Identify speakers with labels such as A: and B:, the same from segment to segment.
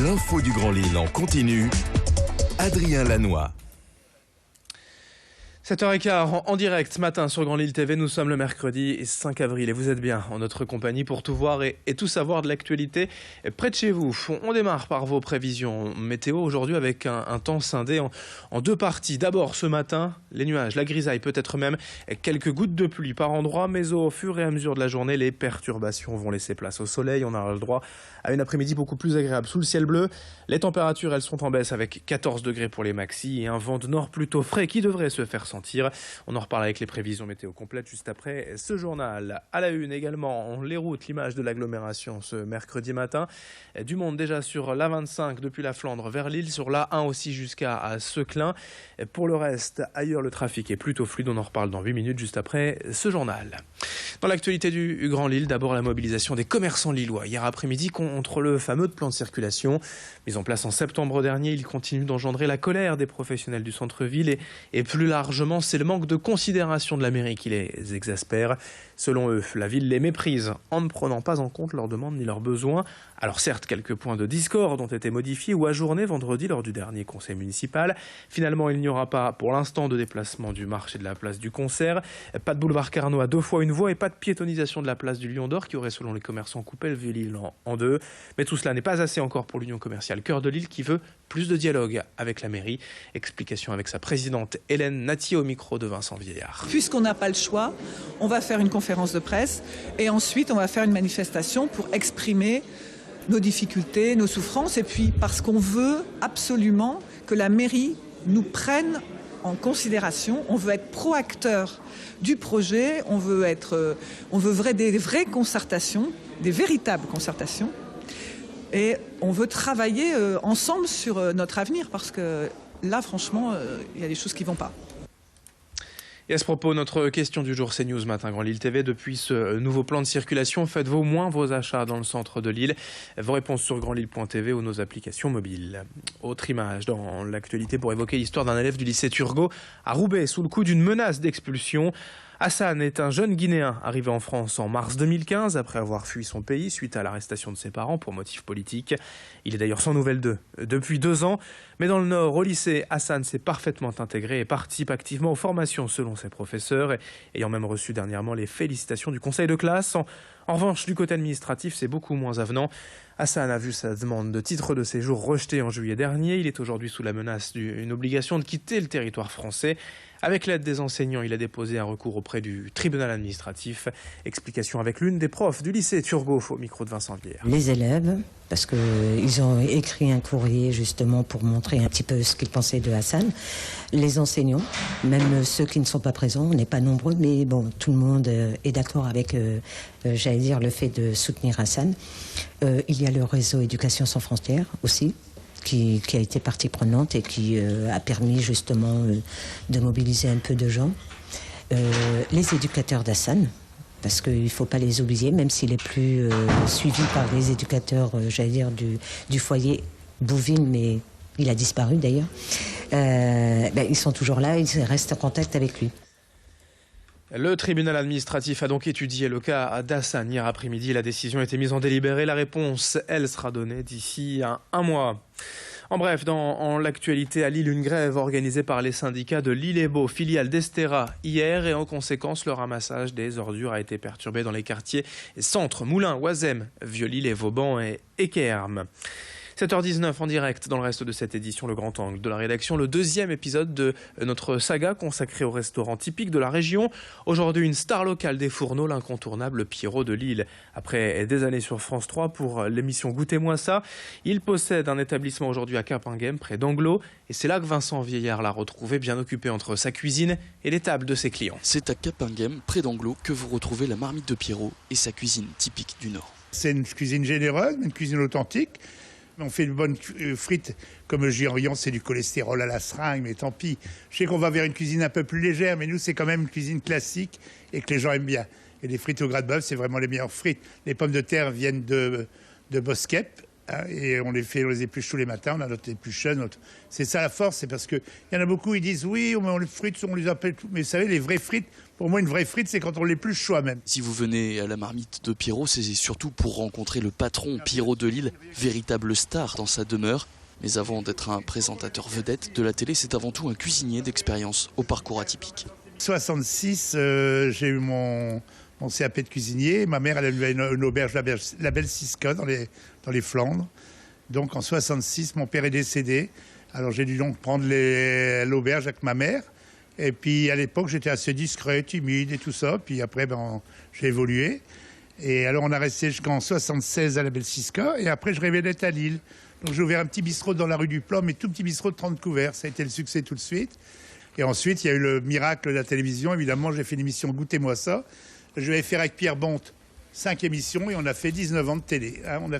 A: L'info du Grand Lille en continu. Adrien Lanois.
B: 7h15 en direct ce matin sur Grand Lille TV. Nous sommes le mercredi 5 avril et vous êtes bien en notre compagnie pour tout voir et tout savoir de l'actualité près de chez vous. On démarre par vos prévisions météo aujourd'hui avec un temps scindé en deux parties. D'abord ce matin, les nuages, la grisaille, peut-être même quelques gouttes de pluie par endroit, mais au fur et à mesure de la journée, les perturbations vont laisser place au soleil. On aura le droit à une après-midi beaucoup plus agréable sous le ciel bleu. Les températures, elles sont en baisse avec 14 degrés pour les maxis et un vent de nord plutôt frais qui devrait se faire sentir. On en reparle avec les prévisions météo complètes juste après ce journal. À la une également, les routes, l'image de l'agglomération ce mercredi matin. Du monde déjà sur l'A25 depuis la Flandre vers Lille, sur l'A1 aussi jusqu'à Seclin. Pour le reste, ailleurs le trafic est plutôt fluide. On en reparle dans 8 minutes juste après ce journal. Dans l'actualité du Grand Lille, d'abord la mobilisation des commerçants lillois hier après-midi contre le fameux plan de circulation. Mis en place en septembre dernier, il continue d'engendrer la colère des professionnels du centre-ville et plus largement, c'est le manque de considération de la mairie qui les exaspère. Selon eux, la ville les méprise en ne prenant pas en compte leurs demandes ni leurs besoins. Alors certes, quelques points de discorde ont été modifiés ou ajournés vendredi lors du dernier conseil municipal. Finalement, il n'y aura pas pour l'instant de déplacement du marché de la place du Concert. Pas de boulevard Carnot à 2 fois une voie et pas de piétonisation de la place du Lion d'Or qui aurait selon les commerçants coupé le Vieux-Lille en deux. Mais tout cela n'est pas assez encore pour l'Union commerciale Cœur de Lille qui veut plus de dialogue avec la mairie. Explication avec sa présidente Hélène Natier au micro de Vincent Vieillard.
C: Puisqu'on n'a pas le choix, on va faire une conférence de presse et ensuite on va faire une manifestation pour exprimer nos difficultés, nos souffrances et puis parce qu'on veut absolument que la mairie nous prenne en considération, on veut être pro-acteur du projet, on veut des vraies concertations, des véritables concertations et on veut travailler ensemble sur notre avenir parce que là franchement il y a des choses qui ne vont pas.
B: Et à ce propos, notre question du jour CNews Matin Grand Lille TV. Depuis ce nouveau plan de circulation, faites-vous au moins vos achats dans le centre de Lille? Vos réponses sur grandlille.tv ou nos applications mobiles. Autre image dans l'actualité pour évoquer l'histoire d'un élève du lycée Turgot à Roubaix sous le coup d'une menace d'expulsion. Hassan est un jeune Guinéen arrivé en France en mars 2015 après avoir fui son pays suite à l'arrestation de ses parents pour motifs politiques. Il est d'ailleurs sans nouvelles d'eux depuis 2 ans. Mais dans le Nord, au lycée, Hassan s'est parfaitement intégré et participe activement aux formations selon ses professeurs, ayant même reçu dernièrement les félicitations du conseil de classe. En revanche, du côté administratif, c'est beaucoup moins avenant. Hassan a vu sa demande de titre de séjour rejetée en juillet dernier. Il est aujourd'hui sous la menace d'une obligation de quitter le territoire français. Avec l'aide des enseignants, il a déposé un recours auprès du tribunal administratif. Explication avec l'une des profs du lycée Turgot au micro de Vincent Vieillard.
D: Les élèves, parce qu'ils ont écrit un courrier justement pour montrer un petit peu ce qu'ils pensaient de Hassan. Les enseignants, même ceux qui ne sont pas présents, on n'est pas nombreux, mais bon, tout le monde est d'accord avec, j'allais dire, le fait de soutenir Hassan. Il y a le réseau Éducation sans frontières aussi, qui a été partie prenante et qui a permis justement de mobiliser un peu de gens. Les éducateurs d'Hassan, parce qu'il ne faut pas les oublier, même s'il est plus suivi par les éducateurs, j'allais dire, du foyer Bouvines, mais il a disparu d'ailleurs. Ils sont toujours là, ils restent en contact avec lui.
B: Le tribunal administratif a donc étudié le cas d'Hassan hier après-midi. La décision a été mise en délibéré. La réponse, elle, sera donnée d'ici un mois. En bref, dans l'actualité à Lille, une grève organisée par les syndicats de Lille et Beau, filiale d'Estera, hier, et en conséquence, le ramassage des ordures a été perturbé dans les quartiers Centre, Moulins, Oisem, Vieux-Lille et Vauban et Équerme. 7h19 en direct dans le reste de cette édition Le Grand Angle de la rédaction, le 2e épisode de notre saga consacrée au restaurant typique de la région. Aujourd'hui, une star locale des fourneaux, l'incontournable Pierrot de Lille. Après des années sur France 3 pour l'émission Goûtez-moi ça, il possède un établissement aujourd'hui à Capinghem, près d'Anglo. Et c'est là que Vincent Vieillard l'a retrouvé, bien occupé entre sa cuisine et les tables de ses clients.
E: C'est à Capinghem, près d'Anglo, que vous retrouvez la marmite de Pierrot et sa cuisine typique du Nord.
F: C'est une cuisine généreuse, une cuisine authentique. On fait de bonnes frites, comme je dis en riant, c'est du cholestérol à la seringue, mais tant pis. Je sais qu'on va vers une cuisine un peu plus légère, mais nous, c'est quand même une cuisine classique et que les gens aiment bien. Et les frites au gras de bœuf, c'est vraiment les meilleures frites. Les pommes de terre viennent de Boskep, hein, et on les épluche tous les matins, on a notre éplucheuse. C'est ça la force, c'est parce qu'il y en a beaucoup, ils disent oui, les frites, on les appelle tout. Mais vous savez, les vraies frites, Pour moi, une vraie frite, c'est quand on l'épluche soi-même.
E: Si vous venez à la marmite de Pierrot, c'est surtout pour rencontrer le patron Pierrot Delisle, véritable star dans sa demeure. Mais avant d'être un présentateur vedette de la télé, c'est avant tout un cuisinier d'expérience au parcours atypique.
F: 66, j'ai eu mon CAP de cuisinier. Ma mère, elle a eu une auberge, la Belle Siska, dans les Flandres. Donc en 66, mon père est décédé. Alors j'ai dû donc prendre l'auberge avec ma mère. Et puis à l'époque, j'étais assez discret, timide et tout ça. Puis après, j'ai évolué. Et alors on a resté jusqu'en 76 à la Belle Siska. Et après, je rêvais d'être à Lille. Donc j'ai ouvert un petit bistrot dans la rue du Plom, mais tout petit bistrot de 30 couverts. Ça a été le succès tout de suite. Et ensuite, il y a eu le miracle de la télévision. Évidemment, j'ai fait l'émission Goûtez-moi ça. Je vais faire avec Pierre Bonte 5 émissions et on a fait 19 ans de télé. Hein, on a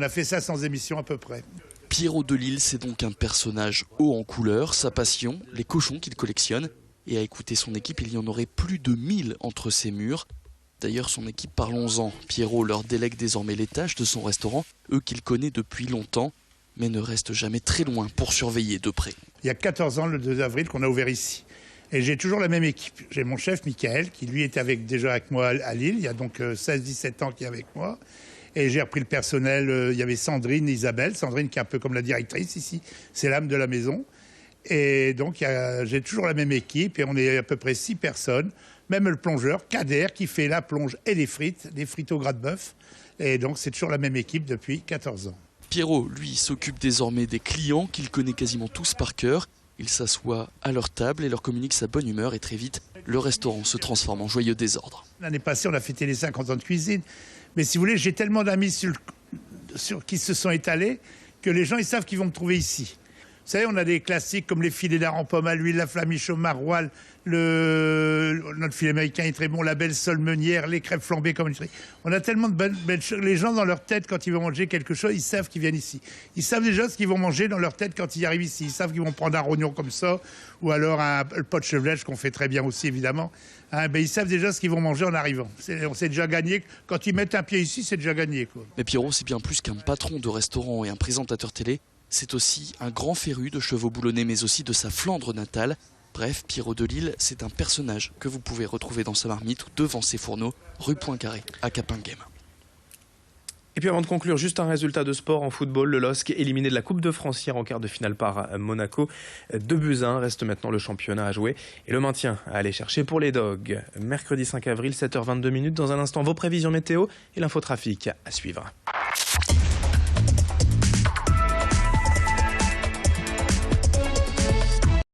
F: fait 500 émissions à peu près.
E: Pierrot Delisle, c'est donc un personnage haut en couleur. Sa passion, les cochons qu'il collectionne. Et à écouter son équipe, il y en aurait plus de 1000 entre ses murs. D'ailleurs, son équipe, parlons-en. Pierrot leur délègue désormais les tâches de son restaurant, eux qu'il connaît depuis longtemps, mais ne reste jamais très loin pour surveiller de près.
F: Il y a 14 ans, le 2 avril, qu'on a ouvert ici. Et j'ai toujours la même équipe. J'ai mon chef, Michael, qui lui était déjà avec moi à Lille. Il y a donc 16-17 ans qu'il est avec moi. Et j'ai repris le personnel. Il y avait Sandrine et Isabelle. Sandrine qui est un peu comme la directrice ici. C'est l'âme de la maison. Et donc, j'ai toujours la même équipe. Et on est à peu près 6 personnes. Même le plongeur, Kader, qui fait la plonge et les frites au gras de bœuf. Et donc, c'est toujours la même équipe depuis 14 ans.
E: Pierrot, lui, s'occupe désormais des clients qu'il connaît quasiment tous par cœur. Il s'assoit à leur table et leur communique sa bonne humeur. Et très vite, le restaurant se transforme en joyeux désordre.
F: L'année passée, on a fêté les 50 ans de cuisine. Mais si vous voulez, j'ai tellement d'amis qui se sont étalés que les gens, ils savent qu'ils vont me trouver ici. Vous savez, on a des classiques comme les filets d'art en pomme à l'huile, la flamiche au maroilles, notre filet américain est très bon, la belle sole meunière, les crêpes flambées comme une... On a tellement de belles choses. Les gens, dans leur tête, quand ils vont manger quelque chose, ils savent qu'ils viennent ici. Ils savent déjà ce qu'ils vont manger dans leur tête quand ils arrivent ici. Ils savent qu'ils vont prendre un rognon comme ça, ou alors le pot de chevelèche qu'on fait très bien aussi, évidemment. Hein, ils savent déjà ce qu'ils vont manger en arrivant. On s'est déjà gagné. Quand ils mettent un pied ici, c'est déjà gagné, quoi.
E: Mais Pierrot, c'est bien plus qu'un patron de restaurant et un présentateur télé. C'est aussi un grand féru de chevaux boulonnais, mais aussi de sa Flandre natale. Bref, Pierrot Delisle, c'est un personnage que vous pouvez retrouver dans sa marmite ou devant ses fourneaux, rue Poincaré, à Capinghem.
B: Et puis avant de conclure, juste un résultat de sport en football. Le LOSC éliminé de la Coupe de France hier en quart de finale par Monaco. 2-1, reste maintenant le championnat à jouer et le maintien à aller chercher pour les Dogs. Mercredi 5 avril, 7h22. Dans un instant, vos prévisions météo et l'infotrafic à suivre.